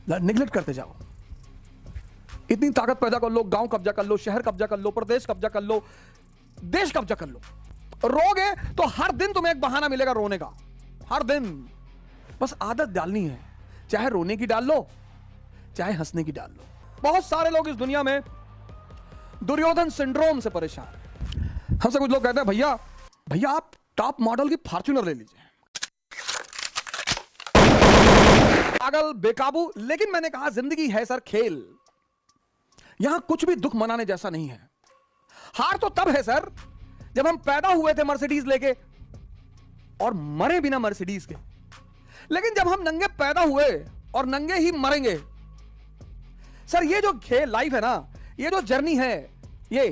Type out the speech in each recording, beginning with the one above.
Neglect करते जाओ। इतनी ताकत पैदा कर लो, गांव कब्जा कर लो, शहर कब्जा कर लो, प्रदेश कब्जा कर लो, देश कब्जा कर लो। रोगे तो हर दिन तुम्हें एक बहाना मिलेगा रोने का, हर दिन। बस आदत डालनी है, चाहे रोने की डाल लो, चाहे हंसने की डाल लो। बहुत सारे लोग इस दुनिया में दुर्योधन सिंड्रोम से परेशान हैं। हमसे कुछ लोग कहते हैं भैया भैया आप टॉप मॉडल की फॉर्च्यूनर ले लीजिए। पागल, बेकाबू। लेकिन मैंने कहा जिंदगी है सर खेल, यहां कुछ भी दुख मनाने जैसा नहीं है। हार तो तब है सर जब हम पैदा हुए थे मर्सिडीज लेके और मरे बिना मर्सिडीज के। लेकिन जब हम नंगे पैदा हुए और नंगे ही मरेंगे सर, ये जो खेल लाइफ है ना, ये जो जर्नी है, ये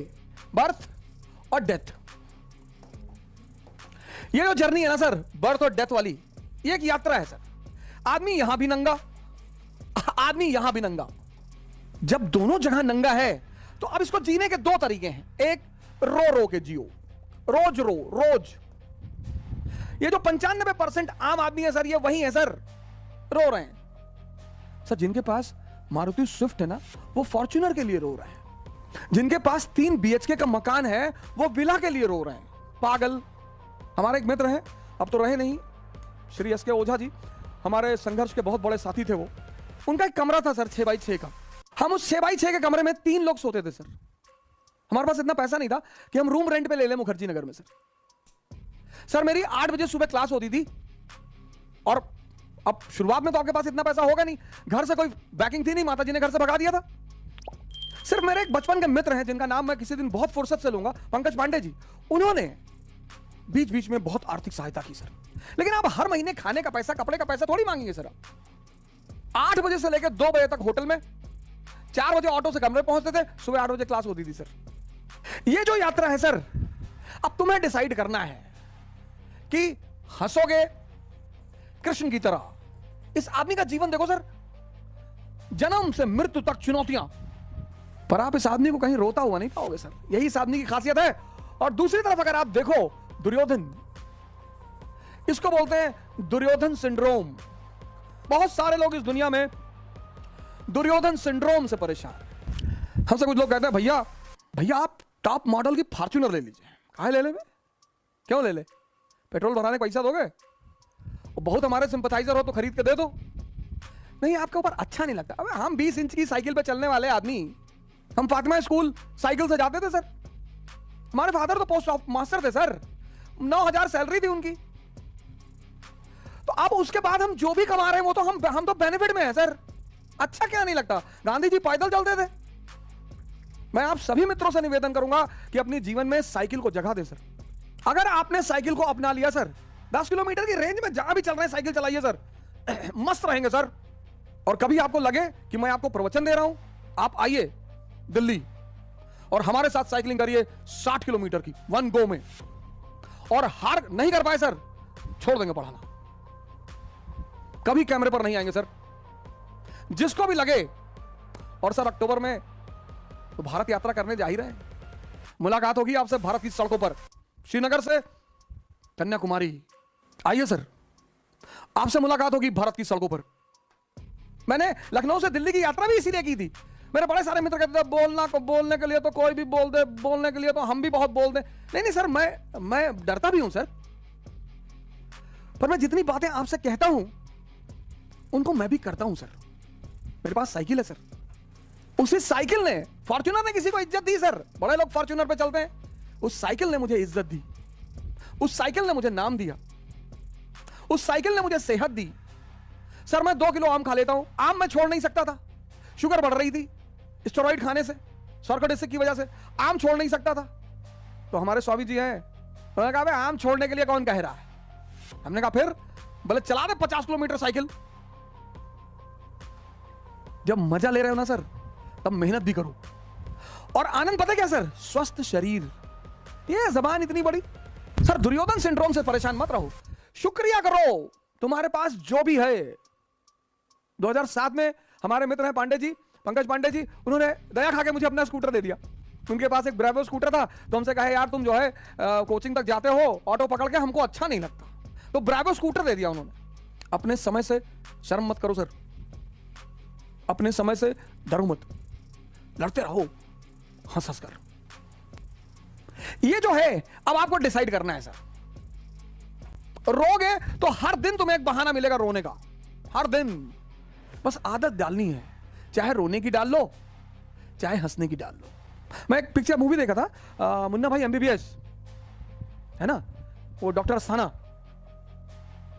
बर्थ और डेथ, ये जो जर्नी है ना सर, बर्थ और डेथ वाली, ये एक यात्रा है सर। आदमी यहां भी नंगा, आदमी यहां भी नंगा। जब दोनों जगह नंगा है तो अब इसको जीने के दो तरीके हैं। एक, रो रो के जियो, रोज रो रोज। ये जो 95% आम आदमी है सर, ये वही है सर, रो रहे हैं सर। जिनके पास मारुति स्विफ्ट है ना, वो फॉर्च्यूनर के लिए रो रहे हैं। जिनके पास 3 BHK का मकान है, वो विला के लिए रो रहे हैं। पागल। हमारे एक मित्र हैं, अब तो रहे नहीं, श्री एस के ओझा जी, हमारे संघर्ष के बहुत बड़े साथी थे वो। उनका एक कमरा था सर 6x6 का। हम उस 6x6 के कमरे में 3 लोग सोते थे सर। हमारे पास इतना पैसा नहीं था कि हम रूम रेंट पे ले लें मुखर्जी नगर में सर। मेरी 8 बजे सुबह क्लास होती थी और अब शुरुआत में तो आपके पास इतना पैसा होगा नहीं, घर से कोई बैकिंग थी नहीं, माता जी ने घर से भगा दिया था। सिर्फ मेरे एक बचपन के मित्र हैं जिनका नाम मैं किसी दिन बहुत फुर्सत से लूंगा, पंकज पांडे जी। उन्होंने बीच बीच में बहुत आर्थिक सहायता की सर। लेकिन आप हर महीने खाने का पैसा, कपड़े का पैसा थोड़ी मांगेंगे सर। 8 बजे से लेकर 2 बजे तक होटल में, 4 बजे ऑटो से कमरे पहुंचते थे, सुबह 8 बजे क्लास होती थी सर। ये जो यात्रा है सर, अब तुम्हें डिसाइड करना है कि हंसोगे कृष्ण की तरह। इस आदमी का जीवन देखो सर, जन्म से मृत्यु तक चुनौतियां, पर आप इस आदमी को कहीं रोता हुआ नहीं पाओगे सर। यही इस आदमी की खासियत है। और दूसरी तरफ अगर आप देखो दुर्योधन, इसको बोलते हैं दुर्योधन सिंड्रोम। बहुत सारे लोग इस दुनिया में दुर्योधन सिंड्रोम से परेशान। हमसे कुछ लोग कहते हैं भैया भैया आप टॉप मॉडल की फॉर्च्यूनर ले लीजिए। काहे ले ले? क्यों ले ले? पेट्रोल भराने का पैसा दोगे? बहुत हमारे सिंपथाइजर हो तो खरीद के दे दो। नहीं, आपके ऊपर अच्छा नहीं लगता। अबे हम 20 इंच की साइकिल पे चलने वाले आदमी, हम फातिमा स्कूल साइकिल से जाते थे सर। हमारे फादर तो पोस्ट मास्टर थे सर, 9,000 सैलरी थी उनकी। तो अब उसके बाद हम जो भी कमा रहे हैं वो तो हम तो बेनिफिट में है सर। अच्छा क्या नहीं लगता? गांधी जी पैदल चलते थे। मैं आप सभी मित्रों से निवेदन करूंगा कि अपने जीवन में साइकिल को जगह दे सर। अगर आपने साइकिल को अपना लिया सर, 10 किलोमीटर की रेंज में जहां भी चल रहे हैं साइकिल चलाइए सर, मस्त रहेंगे सर। और कभी आपको लगे कि मैं आपको प्रवचन दे रहा हूं, आप आइए दिल्ली और हमारे साथ साइकिलिंग करिए 60 किलोमीटर की 1 गो में। और हार नहीं कर पाए सर, छोड़ देंगे पढ़ाना, कभी कैमरे पर नहीं आएंगे सर, जिसको भी लगे। और सर अक्टूबर में तो भारत यात्रा करने जा ही रहे हैं। मुलाकात होगी आपसे भारत की सड़कों पर, श्रीनगर से कन्याकुमारी। आइए सर, आपसे मुलाकात होगी भारत की सड़कों पर। मैंने लखनऊ से दिल्ली की यात्रा भी इसीलिए की थी। मेरे बड़े सारे मित्र कहते थे बोलने के लिए तो कोई भी बोल दे, बोलने के लिए तो हम भी बहुत बोल दे। नहीं सर, मैं डरता भी हूं सर, पर मैं जितनी बातें आपसे कहता हूं उनको मैं भी करता हूं सर। मेरे पास साइकिल है सर, उसी साइकिल ने, फॉर्च्यूनर ने किसी को इज्जत दी सर। बड़े लोग फॉर्च्यूनर पे चलते हैं, उस साइकिल ने मुझे इज्जत दी, उस साइकिल ने मुझे नाम दिया, उस साइकिल ने मुझे सेहत दी सर। मैं 2 किलो आम खा लेता हूं, आम मैं छोड़ नहीं सकता था, शुगर बढ़ रही थी स्टेरॉइड खाने से, सर्कोडिसिक की वजह से आम छोड़ नहीं सकता था। तो हमारे स्वामी जी हैं, उन्होंने कहा आम छोड़ने के लिए कौन कह रहा है? हमने कहा फिर बोले चला दे 50 किलोमीटर साइकिल। जब मजा ले रहे हो ना सर, तब मेहनत भी करो। और आनंद पता क्या सर? स्वस्थ शरीर। ये जबान इतनी बड़ी सर। दुर्योधन सिंड्रोम से परेशान मत रहो, शुक्रिया करो तुम्हारे पास जो भी है। 2007 में हमारे मित्र हैं पांडे जी, पंकज पांडे जी, उन्होंने दया खा के मुझे अपना स्कूटर दे दिया। उनके पास एक ब्रेवो स्कूटर था, तो हमसे कहे यार तुम जो है कोचिंग तक जाते हो ऑटो पकड़ के, हमको अच्छा नहीं लगता, तो ब्रेवो स्कूटर दे दिया उन्होंने। अपने समय से शर्म मत करो सर। अपने समय से डरो मत, लड़ते रहो हंस हंस कर। ये जो है अब आपको डिसाइड करना है सर। रोगे तो हर दिन तुम्हें एक बहाना मिलेगा रोने का, हर दिन। बस आदत डालनी है, चाहे रोने की डाल लो चाहे हंसने की डाल लो। मैं एक पिक्चर मूवी देखा था, मुन्ना भाई एमबीबीएस है ना, वो डॉक्टर अस्थाना,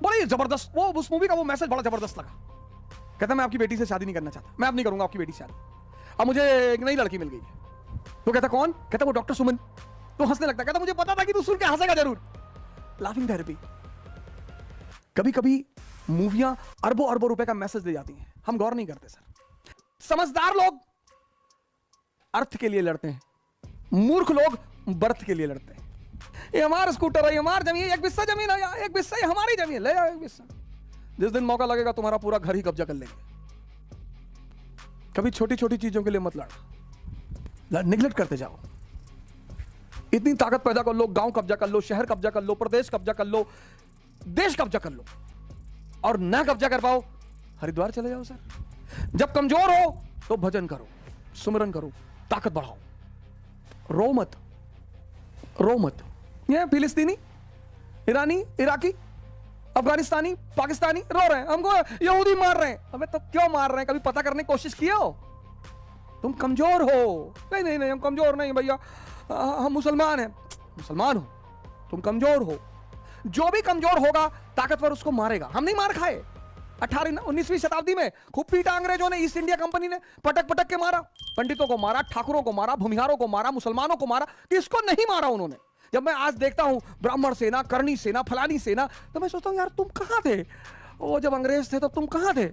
बड़ी जबरदस्त वो, उस मूवी का वो मैसेज बड़ा जबरदस्त लगा। कहता मैं आपकी बेटी से शादी नहीं करना चाहता, मैं अब नहीं करूंगा आपकी बेटी से शादी, अब मुझे एक नई लड़की मिल गई है। तो कहता कौन? कहता वो डॉक्टर सुमन। तो हंसने लगता, कहता मुझे पता था कि तू सुन के हंसेगा जरूर। Laughing therapy. कभी कभी मूवियां अरबों अरबों रुपए का मैसेज दे जाती हैं, हम गौर नहीं करते सर। समझदार लोग अर्थ के लिए लड़ते हैं, मूर्ख लोग बर्थ के लिए लड़ते हैं। ये हमारा स्कूटर है, ये हमारी जमीन, एक बिस्सा जमीन है, एक बिस्सा ये हमारी जमीन, ले जाओ एक बिस्सा। जिस दिन मौका लगेगा तुम्हारा पूरा घर ही कब्जा कर लेंगे। कभी छोटी छोटी चीजों के लिए मत लड़ना, निगलेक्ट करते जाओ। इतनी ताकत पैदा कर लो, गांव कब्जा कर लो, शहर कब्जा कर लो, प्रदेश कब्जा कर लो, देश कब्जा कर लो, और ना कब्जा कर पाओ हरिद्वार चले जाओ सर। जब कमजोर हो तो भजन करो, सुमिरन करो, ताकत बढ़ाओ। रो मत, रो मत। ये फिलिस्तीनी, ईरानी, इराकी, अफगानिस्तानी, पाकिस्तानी रो रहे हैं, हमको यहूदी मार रहे हैं। अबे तो क्यों मार रहे हैं? कभी पता करने की कोशिश किए हो? तुम कमजोर हो। नहीं नहीं नहीं, हम कमजोर नहीं भैया, हम मुसलमान हैं। मुसलमान हो, तुम कमजोर हो। जो भी कमजोर होगा ताकतवर उसको मारेगा। हम नहीं मार खाए। 19वीं शताब्दी में खूब पीटा अंग्रेजों ने, ईस्ट इंडिया कंपनी ने पटक पटक के मारा, पंडितों को मारा, ठाकुरों को मारा, भूमिहारों को मारा, मुसलमानों को मारा, किसको नहीं मारा उन्होंने। जब मैं आज देखता हूं ब्राह्मण सेना, करणी सेना, फलानी सेना, तो मैं सोचता हूं यार तुम कहां थे? वो जब अंग्रेज थे तब तुम कहां थे?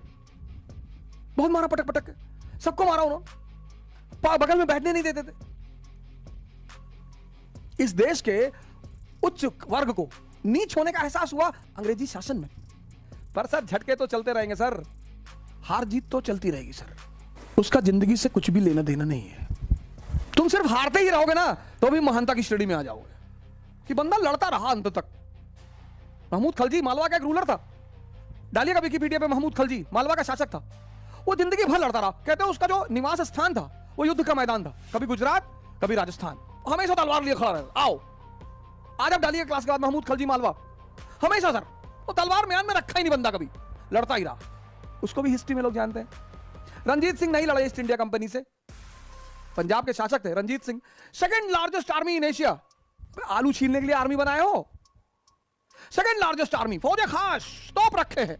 बहुत मारा पटक पटक के, सबको मारा उन्होंने, बगल में बैठने नहीं देते थे। इस देश के उच्च वर्ग को नीच होने का एहसास हुआ अंग्रेजी शासन में। पर सर झटके तो चलते रहेंगे सर, हार जीत तो चलती रहेगी सर, उसका जिंदगी से कुछ भी लेना देना नहीं है। तुम सिर्फ हारते ही रहोगे ना तो भी महानता की श्रेणी में आ जाओगे कि बंदा लड़ता रहा अंत तक। महमूद खलजी मालवा का एक रूलर था, डालिएगा विकिपीडिया पे, महमूद खलजी मालवा का शासक था। वो जिंदगी भर लड़ता रहा। कहते हैं उसका जो निवास स्थान था वो युद्ध का मैदान था, कभी गुजरात कभी राजस्थान, हमेशा तलवार लिए खड़ा रहा। आओ आज आप डालिए क्लास के बाद महमूद खलजी मालवा, हमेशा सर वो तलवार म्यान में रखा ही नहीं बंदा, कभी लड़ता ही रहा। उसको भी हिस्ट्री में लोग जानते हैं। रंजीत सिंह नहीं लड़े ईस्ट इंडिया कंपनी से, पंजाब के शासक थे Ranjit Singh, second largest army in Asia. आलू छीलने के लिए आर्मी बनाए हो? सेकंड लार्जेस्ट आर्मी, फौजे खास तोप रखे हैं।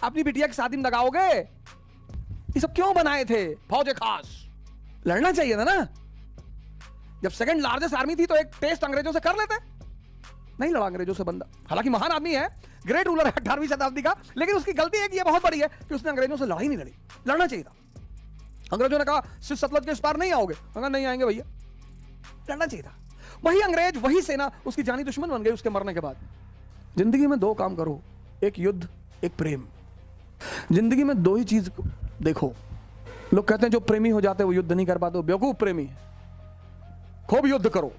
अपनी बिटिया की शादी में लगाओगे? ये सब क्यों बनाए थे फौजे खास? लड़ना चाहिए था ना। जब सेकंड लार्जेस्ट आर्मी थी तो एक टेस्ट अंग्रेजों से कर लेते। नहीं लड़ा अंग्रेजों से बंदा, हालांकि महान आदमी है, ग्रेट रूलर है 18वीं शताब्दी का, लेकिन उसकी गलती है कि यह बहुत बड़ी है कि उसने अंग्रेजों से लड़ाई नहीं लड़ी। लड़ना चाहिए था। अंग्रेजों ने कहा सिर्फ सतलज के इस पार नहीं आओगे, अगर नहीं आएंगे भैया। लड़ना चाहिए था। वही अंग्रेज, वही सेना उसकी जानी दुश्मन बन गई उसके मरने के बाद। जिंदगी में दो काम करो, एक युद्ध एक प्रेम। जिंदगी में दो ही चीज देखो। लोग कहते हैं जो प्रेमी हो जाते हैं वो युद्ध नहीं कर पाते, बेवकूफ प्रेमी है। खूब युद्ध करो।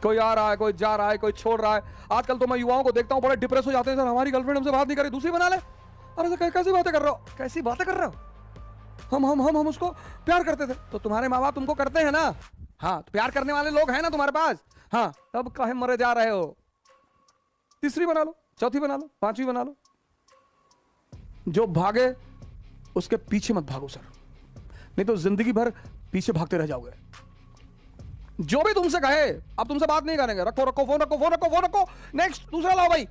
कोई आ रहा है, कोई जा रहा है, कोई छोड़ रहा है। आजकल तो मैं युवाओं को देखता हूं बड़े डिप्रेस हो जाते हैं, सर हमारी गर्लफ्रेंड हमसे बात नहीं करी, दूसरी बना ले। अरे सर कैसी बातें कर रहे हो? कैसी बातें कर रहे हो? हम उसको प्यार करते थे। तो तुम्हारे माँ बाप तुमको करते हैं ना? हाँ, तो प्यार करने वाले लोग हैं ना तुम्हारे पास। हाँ, तब काहे मरे जा रहे हो? तीसरी बना लो, चौथी बना लो, पांचवी बना लो। जो भागे उसके पीछे मत भागो सर, नहीं तो जिंदगी भर पीछे भागते रह जाओगे। जो भी तुमसे कहे अब तुमसे बात नहीं करेंगे, रखो रखो फोन, रखो फोन, रखो फोन, रखो, नेक्स्ट दूसरा लाओ भाई।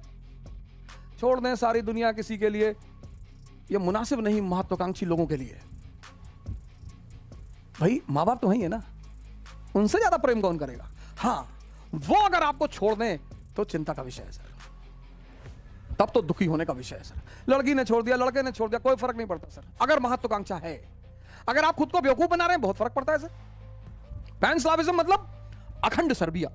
छोड़ दें सारी दुनिया किसी के लिए, ये मुनासिब नहीं महत्वाकांक्षी लोगों के लिए। भाई माँ बाप तो वही है ना, उनसे ज्यादा प्रेम कौन करेगा? हाँ, वो अगर आपको छोड़ दें तो चिंता का विषय है सर, तब तो दुखी होने का विषय है सर। लड़की ने छोड़ दिया, लड़के ने छोड़ दिया, कोई फर्क नहीं पड़ता सर, अगर महत्वाकांक्षा है। अगर आप खुद को बेवकूफ बना रहे हैं बहुत फर्क पड़ता है सर। पैन स्लाविज्म मतलब अखंड सर्बिया।